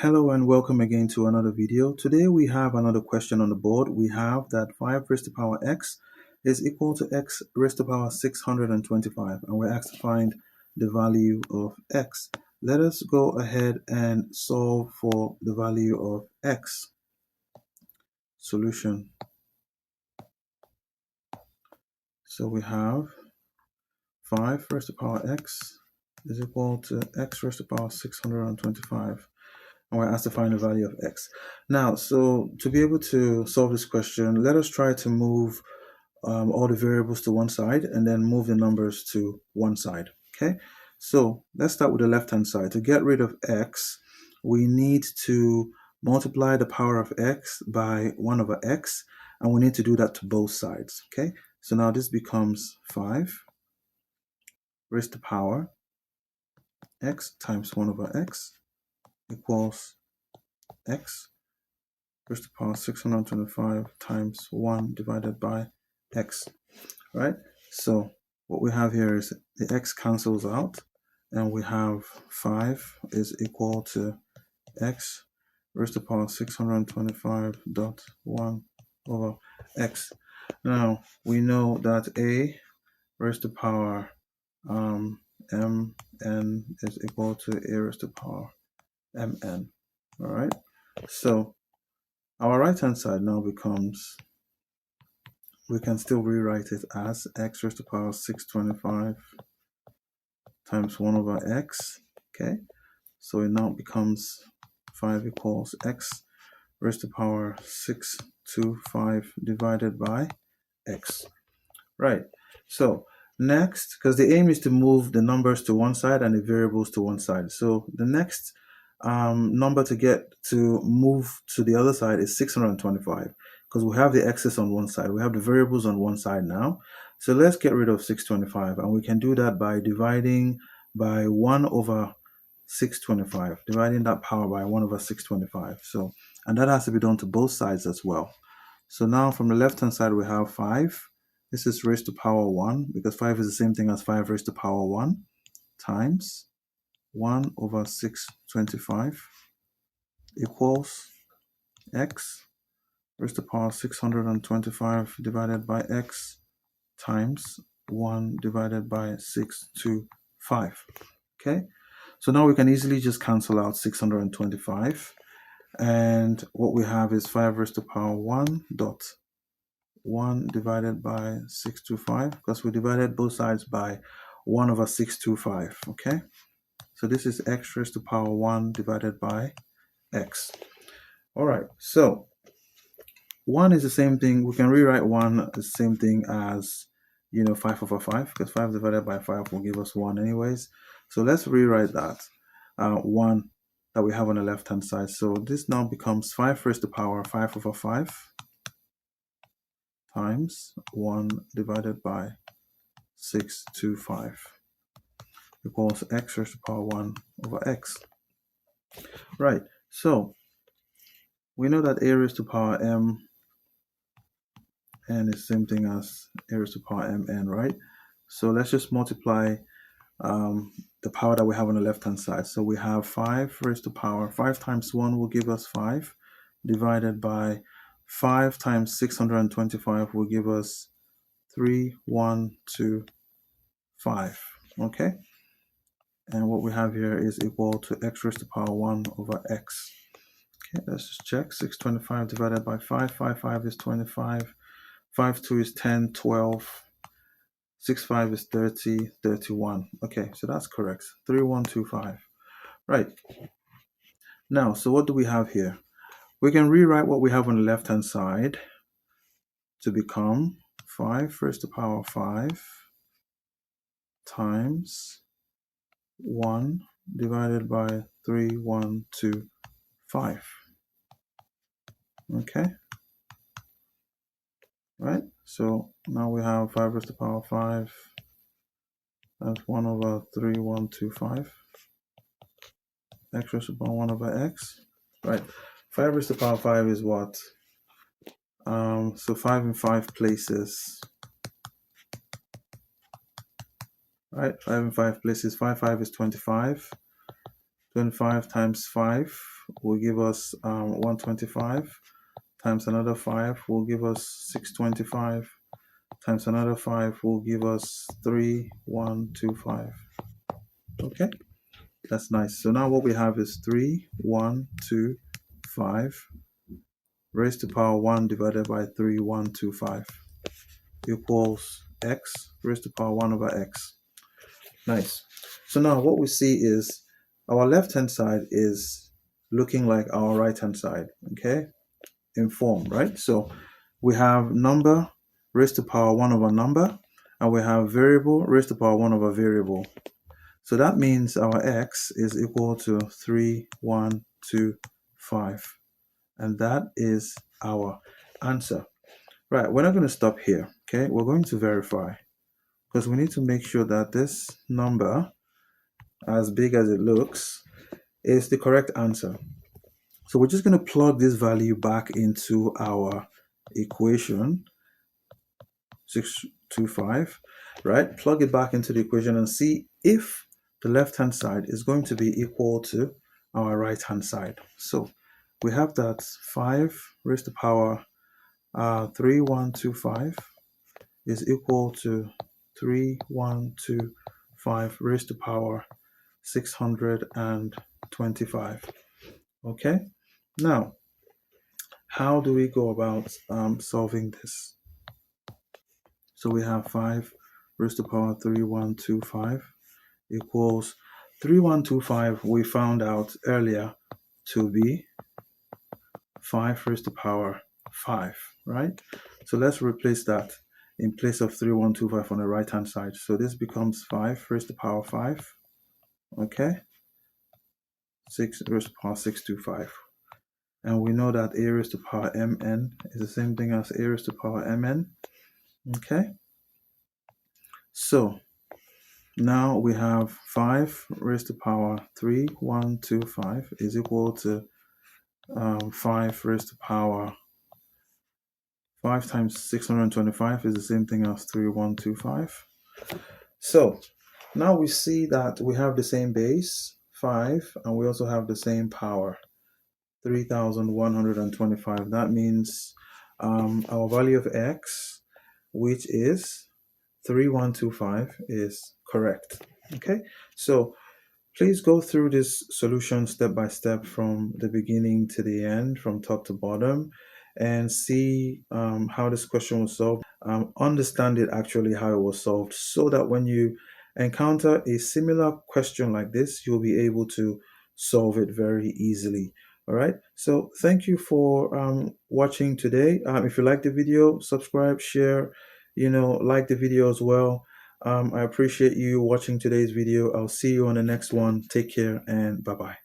Hello and welcome again to another video. Today we have another question on the board. We have that 5 raised to the power x is equal to x raised to the power 625, and we're asked to find the value of x. Let us go ahead and solve for the value of x. Solution. So we have 5 raised to the power x is equal to x raised to the power 625. And we're asked to find the value of x. Now, so to be able to solve this question, let us try to move all the variables to one side and then move the numbers to one side. Okay, so let's start with the left-hand side. To get rid of x, we need to multiply the power of x by 1 over x, and we need to do that to both sides. Okay, so now this becomes 5 raised to the power x times 1 over x equals x raised to the power 625 times 1 divided by x, right? So what we have here is the x cancels out, and we have 5 is equal to x raised to the power 625 dot 1 over x. Now we know that a raised to the power mn is equal to a raised to the power mn. All right, so our right hand side now becomes, we can still rewrite it as x raised to the power 625 times 1 over x. Okay, so it now becomes 5 equals x raised to the power 625 divided by x. Right, so next, because the aim is to move the numbers to one side and the variables to one side, so the next number to get to move to the other side is 625, because we have the x's on one side, we have the variables on one side now. So let's get rid of 625, and we can do that by dividing by 1 over 625, dividing that power by 1 over 625. So, and that has to be done to both sides as well. So now from the left hand side we have 5. This is raised to power 1, because 5 is the same thing as 5 raised to power 1, times 1 over 625 equals x raised to the power 625 divided by x times 1 divided by 625. Okay, so now we can easily just cancel out 625, and what we have is 5 raised to the power 1 dot 1 divided by 625, because we divided both sides by 1 over 625. Okay, so this is x raised to the power 1 divided by x. All right, so 1 is the same thing. We can rewrite 1 the same thing as, 5 over 5, because 5 divided by 5 will give us 1 anyways. So let's rewrite that 1 that we have on the left hand side. So this now becomes 5 raised to the power 5 over 5 times 1 divided by 625 equals x raised to the power 1 over x. Right, so we know that a raised to the power m n is the same thing as a raised to the power mn, right? So let's just multiply the power that we have on the left hand side. So we have 5 raised to the power 5 times 1 will give us 5, divided by 5 times 625 will give us 3125. Okay, and what we have here is equal to x raised to the power 1 over x. Okay, let's just check. 625 divided by 5, 5 is 25, 5 2 is 10, 12, 6 5 is 30, 31. Okay, so that's correct. 3125. Right. Now, so what do we have here? We can rewrite what we have on the left hand side to become 5 raised to the power 5 times 1 divided by 3125. Okay, right, so now we have 5 raised to the power 5, that's 1 over 3125, x raised to the power 1 over x. Right, 5 raised to the power 5 is what? So 5 in 5 places. Right, 5 in 5 places. 5 5 is 25. 25 times 5 will give us 125, times another 5 will give us 625, times another 5 will give us 3125. Okay, that's nice. So now what we have is 3125 raised to power 1 divided by 3125 equals x raised to power 1 over x. Nice. So now what we see is our left hand side is looking like our right hand side, okay, in form, right? So we have number raised to power 1 over number, and we have variable raised to power 1 over variable. So that means our x is equal to 3125, and that is our answer. Right, we're not going to stop here, okay? We're going to verify, because we need to make sure that this number, as big as it looks, is the correct answer. So we're just going to plug this value back into our equation 625, right? Plug it back into the equation and see if the left hand side is going to be equal to our right hand side. So we have that 5 raised to power 3125 is equal to 3125 raised to power 625. Okay, now how do we go about solving this? So we have 5 raised to power 3125 equals 3125 we found out earlier to be 5 raised to power 5, right? So let's replace that in place of 3125 on the right hand side. So this becomes 5 raised to power 5, okay? 6 raised to power 625. And we know that a raised to power mn is the same thing as a raised to power mn, okay? So now we have 5 raised to power 3125 is equal to 5 raised to power 5 times 625 is the same thing as 3125. So now we see that we have the same base, 5, and we also have the same power, 3125. That means our value of x, which is 3125, is correct. Okay, so please go through this solution step by step from the beginning to the end, from top to bottom, and see how this question was solved. Understand it actually how it was solved, so that when you encounter a similar question like this, you'll be able to solve it very easily. All right, so thank you for watching today. If you like the video, subscribe, share, like the video as well. I appreciate you watching today's video. I'll see you on the next one. Take care and bye-bye.